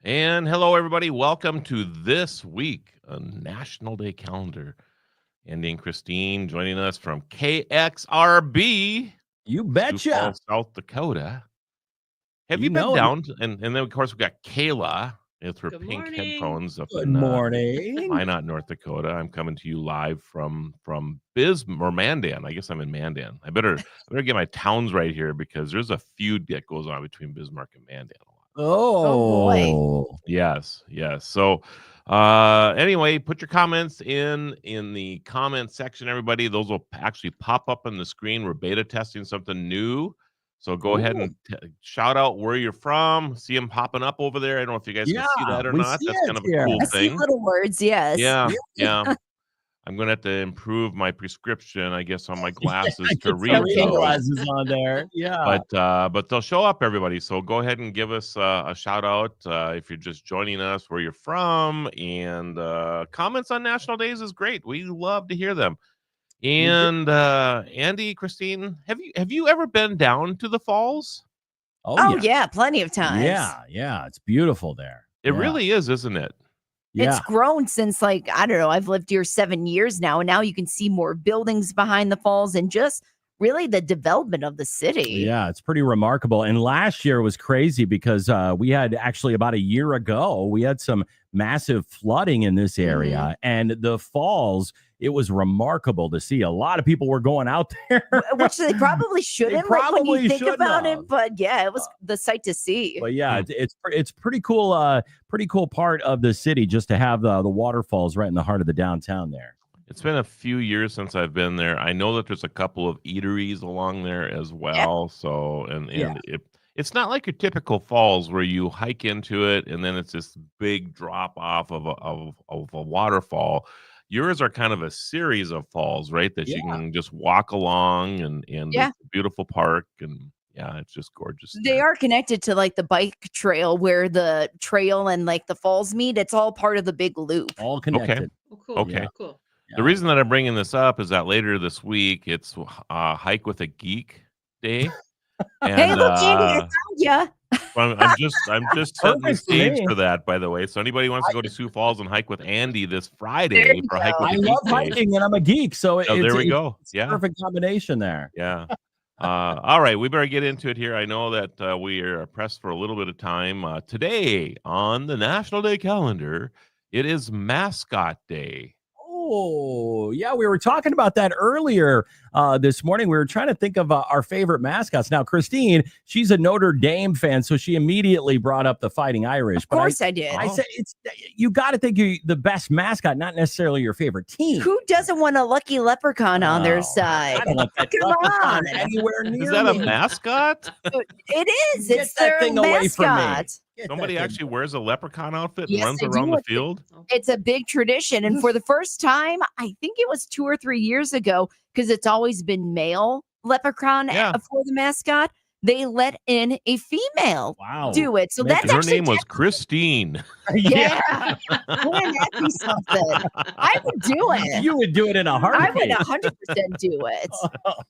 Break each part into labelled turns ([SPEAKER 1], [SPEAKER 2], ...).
[SPEAKER 1] And hello, everybody. Welcome to this week, a National Day calendar. Andy and Christine joining us from KXRB,
[SPEAKER 2] You
[SPEAKER 1] Sioux
[SPEAKER 2] betcha.
[SPEAKER 1] Falls, South Dakota. Have you been
[SPEAKER 2] know it.
[SPEAKER 1] down? And then, of course, we got Kayla with her
[SPEAKER 3] Good
[SPEAKER 1] pink
[SPEAKER 3] morning.
[SPEAKER 1] headphones up
[SPEAKER 2] Good
[SPEAKER 1] in
[SPEAKER 2] morning.
[SPEAKER 1] Minot, North Dakota. I'm coming to you live from Bismarck or Mandan. I guess I'm in Mandan. I better get my towns right here because there's a feud that goes on between Bismarck and Mandan a lot.
[SPEAKER 2] Oh,
[SPEAKER 1] Yes. So, anyway, put your comments in the comment section, everybody. Those will actually pop up on the screen. We're beta testing something new. So go ahead and shout out where you're from. See them popping up over there. I don't know if you guys can see that or
[SPEAKER 2] we
[SPEAKER 1] not.
[SPEAKER 2] see
[SPEAKER 1] That's
[SPEAKER 2] it
[SPEAKER 1] kind of a
[SPEAKER 2] here.
[SPEAKER 1] cool
[SPEAKER 4] I see
[SPEAKER 1] thing.
[SPEAKER 4] little words, yes.
[SPEAKER 1] Yeah. I'm gonna have to improve my prescription, I guess, on my glasses to read
[SPEAKER 2] Reading
[SPEAKER 1] those.
[SPEAKER 2] glasses on there. Yeah.
[SPEAKER 1] But they'll show up, everybody. So go ahead and give us a shout out if you're just joining us, where you're from, and comments on national days is great. We love to hear them. And Andy, Christine, have you ever been down to the falls?
[SPEAKER 4] Oh yeah, plenty of times.
[SPEAKER 2] Yeah. It's beautiful there.
[SPEAKER 1] It really is, isn't it?
[SPEAKER 2] Yeah.
[SPEAKER 4] It's grown since, like, I don't know, I've lived here 7 years now, and now you can see more buildings behind the falls and just really the development of the city.
[SPEAKER 2] Yeah, it's pretty remarkable. And last year was crazy because we had actually about a year ago, we had some massive flooding in this area. And the falls, it was remarkable to see. A lot of people were going out there.
[SPEAKER 4] Which they probably shouldn't, like, when you think about it. But yeah, it was the sight to see.
[SPEAKER 2] But yeah, it's pretty cool. Pretty cool part of the city just to have the waterfalls right in the heart of the downtown there.
[SPEAKER 1] It's been a few years since I've been there. I know that there's a couple of eateries along there as well. So it's not like your typical falls where you hike into it and then it's this big drop off of a waterfall. Yours are kind of a series of falls, right? That you can just walk along and it's a beautiful park, and it's just gorgeous.
[SPEAKER 4] They are connected to, like, the bike trail where the trail and, like, the falls meet. It's all part of the big loop.
[SPEAKER 2] All connected.
[SPEAKER 1] Okay.
[SPEAKER 3] Cool.
[SPEAKER 1] The reason that I'm bringing this up is that later this week it's Hike with a Geek Day. And,
[SPEAKER 4] hey, look, Andy, I found ya.
[SPEAKER 1] I'm just setting the stage for that, by the way. So anybody wants to go to Sioux Falls and hike with Andy this Friday for Hike with a Geek
[SPEAKER 2] love
[SPEAKER 1] Day.
[SPEAKER 2] hiking and I'm a geek, so
[SPEAKER 1] there we go.
[SPEAKER 2] It's a perfect combination there.
[SPEAKER 1] Yeah. All right, we better get into it here. I know that we are pressed for a little bit of time. Today on the National Day calendar, it is Mascot Day.
[SPEAKER 2] Oh, yeah, we were talking about that earlier this morning. We were trying to think of our favorite mascots. Now, Christine, she's a Notre Dame fan, so she immediately brought up the Fighting Irish.
[SPEAKER 4] Of course I did.
[SPEAKER 2] I said you got to think you're the best mascot, not necessarily your favorite team.
[SPEAKER 4] Who doesn't want a lucky leprechaun on their side?
[SPEAKER 2] I don't want that
[SPEAKER 4] Come on.
[SPEAKER 2] anywhere near
[SPEAKER 1] Is that a
[SPEAKER 2] me.
[SPEAKER 4] It
[SPEAKER 1] mascot?
[SPEAKER 4] is.
[SPEAKER 2] Get
[SPEAKER 4] It's
[SPEAKER 2] that
[SPEAKER 4] their
[SPEAKER 2] thing away from me.
[SPEAKER 4] mascot.
[SPEAKER 1] Somebody actually wears a leprechaun outfit and
[SPEAKER 4] Yes,
[SPEAKER 1] runs
[SPEAKER 4] they
[SPEAKER 1] around
[SPEAKER 4] do.
[SPEAKER 1] the field?
[SPEAKER 4] It's a big tradition. And for the first time, I think it was 2 or 3 years ago, because it's always been male leprechaun for the mascot, they let in a female do it. So that's
[SPEAKER 1] her
[SPEAKER 4] actually
[SPEAKER 1] name was Christine.
[SPEAKER 4] Yeah. Wouldn't that be something? I would do it.
[SPEAKER 2] You would do it in a heartbeat.
[SPEAKER 4] I would 100% do it.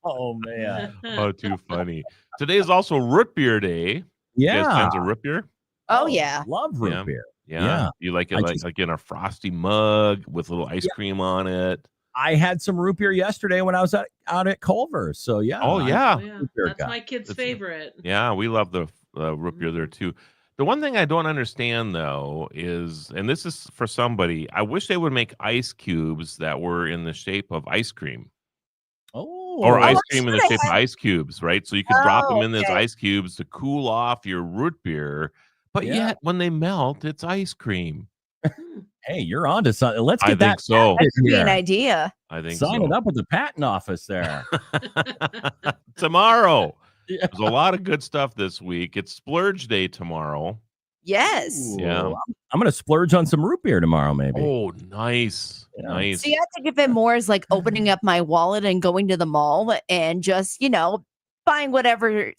[SPEAKER 2] Oh, man.
[SPEAKER 1] Oh, too funny. Today is also Root Beer Day.
[SPEAKER 2] Yeah.
[SPEAKER 1] You guys fans of root beer?
[SPEAKER 4] Oh, yeah.
[SPEAKER 2] Love root beer.
[SPEAKER 1] Yeah. You like it like in a frosty mug with a little ice cream on it?
[SPEAKER 2] I had some root beer yesterday when I was out at Culver's. So, yeah.
[SPEAKER 1] Oh, yeah.
[SPEAKER 3] That's my kid's favorite.
[SPEAKER 1] Yeah, we love the root beer there, too. The one thing I don't understand, though, is, and this is for somebody, I wish they would make ice cubes that were in the shape of ice cream. Or ice cream in the shape of ice cubes, right? So you could drop them in those ice cubes to cool off your root beer. But yet, when they melt, it's ice cream.
[SPEAKER 2] Hey, you're on to something. Let's get
[SPEAKER 1] that. So
[SPEAKER 4] that could be an idea.
[SPEAKER 1] I think
[SPEAKER 2] Sign it up with the patent office there.
[SPEAKER 1] Tomorrow. There's a lot of good stuff this week. It's Splurge Day tomorrow.
[SPEAKER 4] Yes.
[SPEAKER 1] Yeah.
[SPEAKER 2] I'm going to splurge on some root beer tomorrow, maybe.
[SPEAKER 1] Oh, nice. Nice.
[SPEAKER 4] See, I think of it more as like opening up my wallet and going to the mall and just, buying whatever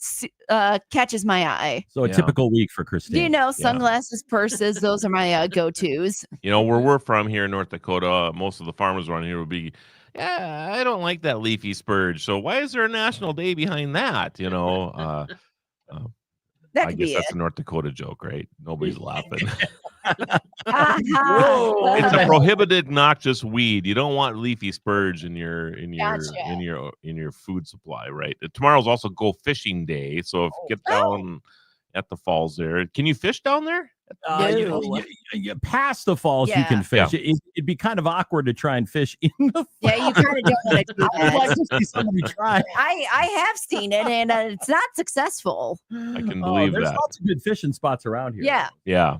[SPEAKER 4] catches my eye.
[SPEAKER 2] So a typical week for Christine.
[SPEAKER 4] Sunglasses, purses, those are my go-tos.
[SPEAKER 1] Where we're from here in North Dakota, most of the farmers around here would be, I don't like that leafy spurge. So why is there a national day behind that?
[SPEAKER 4] That
[SPEAKER 1] I
[SPEAKER 4] could
[SPEAKER 1] guess
[SPEAKER 4] be
[SPEAKER 1] that's
[SPEAKER 4] it.
[SPEAKER 1] a North Dakota joke, right? Nobody's laughing.
[SPEAKER 4] Whoa.
[SPEAKER 1] It's a prohibited noxious weed. You don't want leafy spurge in your food supply, right? Tomorrow's also go fishing day, so if you get down at the falls there, can you fish down there?
[SPEAKER 2] You past the falls, you can fish. It'd be kind of awkward to try and fish in the falls.
[SPEAKER 4] Yeah, you kind of don't want to do
[SPEAKER 2] I would like
[SPEAKER 4] that.
[SPEAKER 2] to see somebody try.
[SPEAKER 4] I have seen it, and it's not successful.
[SPEAKER 1] I can believe
[SPEAKER 2] there's
[SPEAKER 1] that.
[SPEAKER 2] lots of good fishing spots around here.
[SPEAKER 4] Yeah.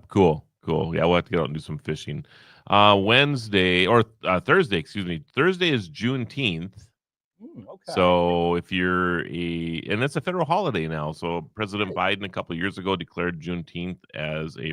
[SPEAKER 1] Cool. Yeah, we'll have to get out and do some fishing. Thursday, Thursday is Juneteenth.
[SPEAKER 2] Okay.
[SPEAKER 1] So if you're and it's a federal holiday now. So President Biden a couple of years ago declared Juneteenth as a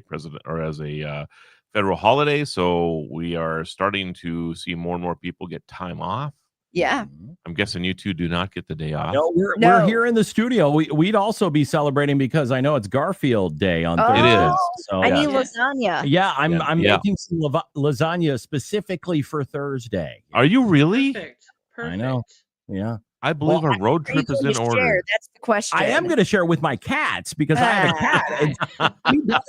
[SPEAKER 1] federal holiday. So we are starting to see more and more people get time off.
[SPEAKER 4] Yeah.
[SPEAKER 1] I'm guessing you two do not get the day off.
[SPEAKER 2] No, we're here in the studio. We'd also be celebrating because I know it's Garfield Day on Thursday.
[SPEAKER 1] It is.
[SPEAKER 2] So
[SPEAKER 4] I need lasagna.
[SPEAKER 2] Yeah, I'm making some lasagna specifically for Thursday.
[SPEAKER 1] Are you really?
[SPEAKER 3] Perfect.
[SPEAKER 2] I know. Yeah.
[SPEAKER 1] I believe our road trip is in order.
[SPEAKER 4] Share? That's the question.
[SPEAKER 2] I am going to share with my cats because I have a cat. And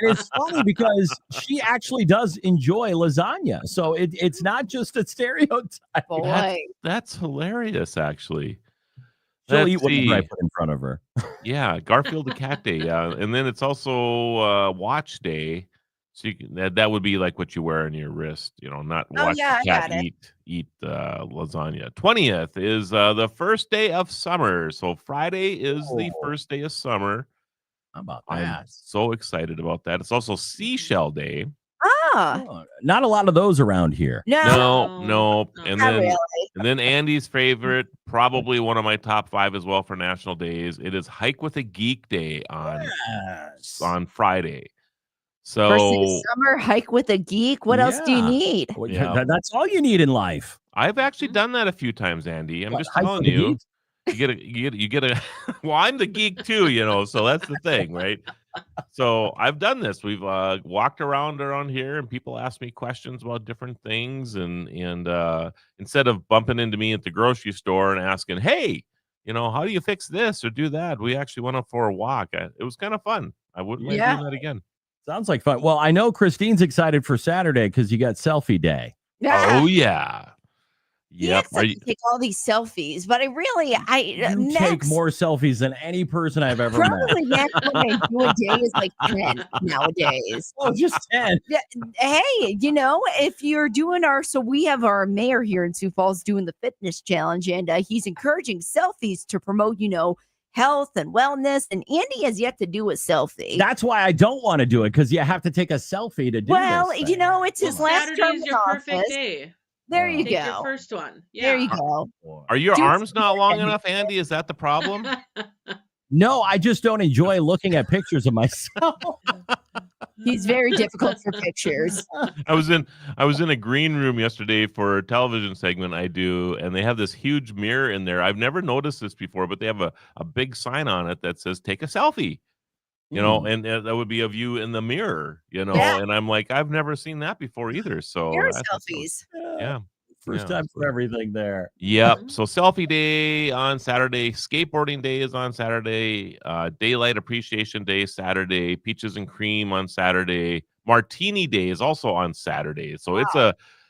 [SPEAKER 2] it's funny because she actually does enjoy lasagna. So it's not just a stereotype.
[SPEAKER 4] Boy.
[SPEAKER 1] That's hilarious, actually.
[SPEAKER 2] She'll eat whatever I put in front of her.
[SPEAKER 1] Yeah, Garfield the Cat Day. Yeah, and then it's also Watch Day. So that would be like what you wear on your wrist, not watch the cat eat lasagna. 20th is the first day of summer. So Friday is the first day of summer.
[SPEAKER 2] How about
[SPEAKER 1] that? I'm so excited about that. It's also Seashell Day.
[SPEAKER 2] Not a lot of those around here.
[SPEAKER 1] No. And then Andy's favorite, probably one of my top 5 as well for national days. It is Hike with a Geek Day on Friday. So
[SPEAKER 4] first day of summer, hike with a geek. What else do you need?
[SPEAKER 2] That's all you need in life.
[SPEAKER 1] I've actually done that a few times, Andy. I'm just telling you. You get a well, I'm the geek too, so that's the thing, right? So I've done this. We've walked around here and people ask me questions about different things, and instead of bumping into me at the grocery store and asking, hey, how do you fix this or do that, we actually went up for a walk. It was kind of fun. I wouldn't mind doing that again.
[SPEAKER 2] Sounds like fun. Well, I know Christine's excited for Saturday because you got selfie day.
[SPEAKER 1] Oh yeah.
[SPEAKER 4] Yep. Take all these selfies, but
[SPEAKER 2] you take more selfies than any person I've ever met.
[SPEAKER 4] Probably maximum I do a day is like 10 nowadays.
[SPEAKER 2] Oh, just 10.
[SPEAKER 4] Hey, if you're doing we have our mayor here in Sioux Falls doing the fitness challenge, and he's encouraging selfies to promote, health and wellness, and Andy has yet to do a selfie.
[SPEAKER 2] That's why I don't want to do it, because you have to take a selfie to do this thing.
[SPEAKER 4] It's his last term in
[SPEAKER 3] your perfect
[SPEAKER 4] office.
[SPEAKER 3] day.
[SPEAKER 4] There you go.
[SPEAKER 3] Your first one. Yeah.
[SPEAKER 4] There you go.
[SPEAKER 1] Are your arms not long enough, Andy? Is that the problem?
[SPEAKER 2] No, I just don't enjoy looking at pictures of myself.
[SPEAKER 4] He's very difficult for pictures.
[SPEAKER 1] I was in a green room yesterday for a television segment I do, and they have this huge mirror in there. I've never noticed this before, but they have a big sign on it that says "Take a selfie." And that would be of you in the mirror, and I'm like, I've never seen that before either. So
[SPEAKER 4] mirror selfies.
[SPEAKER 1] Yeah.
[SPEAKER 2] First time for everything there.
[SPEAKER 1] Yep. So selfie day on Saturday, skateboarding day is on Saturday, daylight appreciation day Saturday, peaches and cream on Saturday, martini day is also on Saturday. So it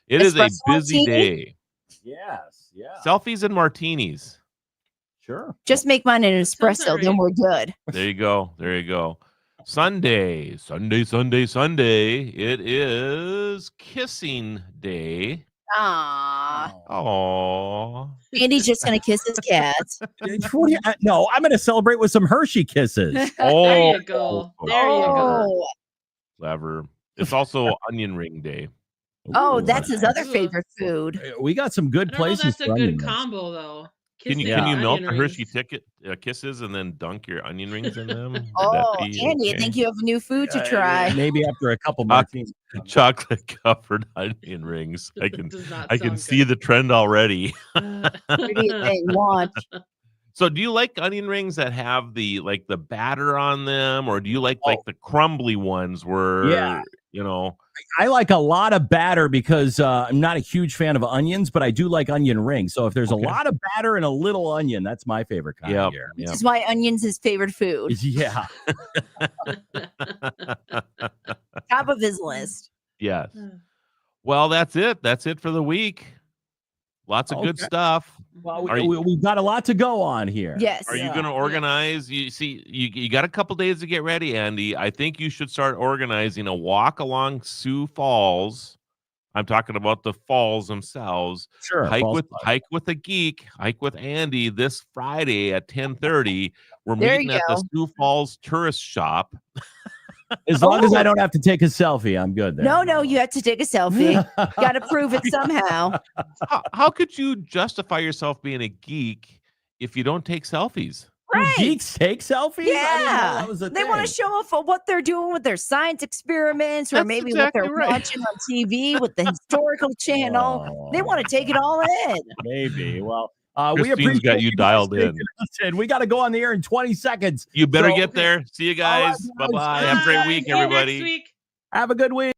[SPEAKER 1] is a busy day.
[SPEAKER 2] Yes. Yeah.
[SPEAKER 1] Selfies and martinis.
[SPEAKER 2] Sure.
[SPEAKER 4] Just make mine an espresso, then we're good.
[SPEAKER 1] There you go. Sunday. It is kissing day.
[SPEAKER 4] Aww. Andy's just gonna kiss his cats.
[SPEAKER 2] No, I'm gonna celebrate with some Hershey kisses.
[SPEAKER 3] There you go. There you go.
[SPEAKER 1] Clever. It's also onion ring day.
[SPEAKER 4] Oh, that's his other favorite food.
[SPEAKER 2] We got some good places.
[SPEAKER 3] That's a good combo, though.
[SPEAKER 1] Can you melt the Hershey kisses and then dunk your onion rings in them?
[SPEAKER 4] Andy, I think you have new food to try.
[SPEAKER 2] Maybe after a couple martinis.
[SPEAKER 1] Chocolate covered onion rings. I can see the trend already.
[SPEAKER 4] What do you think? Watch.
[SPEAKER 1] So do you like onion rings that have the batter on them, or do you like the crumbly ones where you know.
[SPEAKER 2] I like a lot of batter because I'm not a huge fan of onions, but I do like onion rings. So if there's a lot of batter and a little onion, that's my favorite kind of here.
[SPEAKER 4] Which is why onion's his favorite food.
[SPEAKER 2] Yeah.
[SPEAKER 4] Top of his list.
[SPEAKER 1] Yes. Well, that's it. That's it for the week. Lots of good stuff.
[SPEAKER 2] Well, we've got a lot to go on here.
[SPEAKER 4] Yes.
[SPEAKER 1] Are you going to organize? You see, you got a couple days to get ready, Andy. I think you should start organizing a walk along Sioux Falls. I'm talking about the falls themselves.
[SPEAKER 2] Sure.
[SPEAKER 1] Hike with a geek. Hike with Andy this Friday at 10:30. We're meeting at the Sioux Falls Tourist Shop.
[SPEAKER 2] As long as I don't have to take a selfie, I'm good there.
[SPEAKER 4] No, you have to take a selfie. Got to prove it somehow.
[SPEAKER 1] How could you justify yourself being a geek if you don't take selfies?
[SPEAKER 4] Right.
[SPEAKER 2] Geeks take selfies?
[SPEAKER 4] Yeah. They want to show off what they're doing with their science experiments or maybe what they're watching on TV with the historical channel. They want to take it all in.
[SPEAKER 2] Maybe. Well,
[SPEAKER 1] we appreciate got you dialed in.
[SPEAKER 2] We got to go on the air in 20 seconds.
[SPEAKER 1] You better get there. See you guys. Bye-bye. Have a great week, everybody.
[SPEAKER 3] Next week.
[SPEAKER 2] Have a good week.